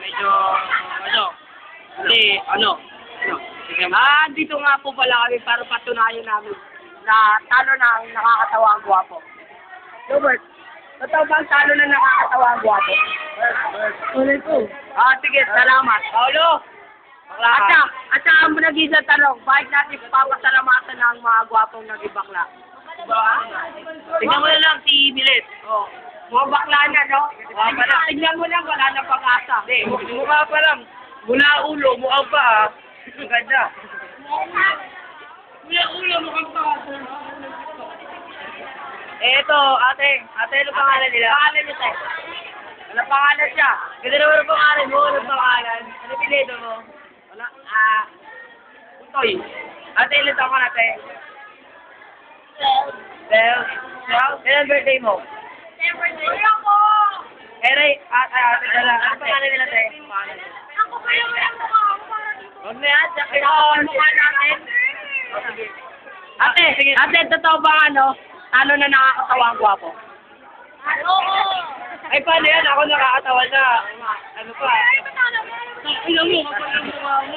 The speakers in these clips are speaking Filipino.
medyo, dito nga po pala kami para patunayan namin na talo na ang nakakatawa ang gwapo. Robert, totoo ba ang talo na nakakatawa ang gwapo? Ulit po. Sige, salamat. Paulo! At saka ang nag-isa tanong, bakit natin papasalamatan ang mga gwapong nag-ibakla? Tignan mo na lang si Milet. Mga bakla na, no? Tignan mo lang, wala na pag-asa. Mukha pa lang. Mula ulo, mukha pa, Ang ganda. Mula ulo, mukha pa. Eto, ate, ano pangalan nila? Pangalan niya, tayo. Ano pangalan siya? Ganda naman ang pangalan mo, ano pangalan? Ano piledo mo? Wala, Utoy. Ate, ilan taon ka na, te? 12? Ilan birthday mo? Birthday ako! Ate, ano pangalan nila, te? Ako pa yung mukha ako para dito. Huwag na yan, sakit ako ang mukha natin. Ate, totoo ba talo na nakakatawa ang gwapo? Oo! Ay, paano yan? Ako nakakatawa na. Ano pa? Ay, matalo mo. Ilang mo, kapag ang mukha mo.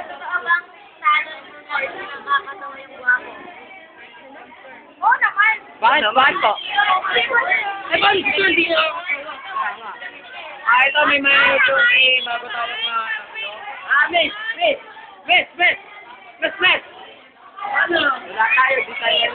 Totoo bang talo mo na nakakatawa yung gwapo? Oo naman. Bakit? Bakit po? Ay, bakit ito hindi ito may mga bago tayo Miss! Ano? Wala tayo, di tayo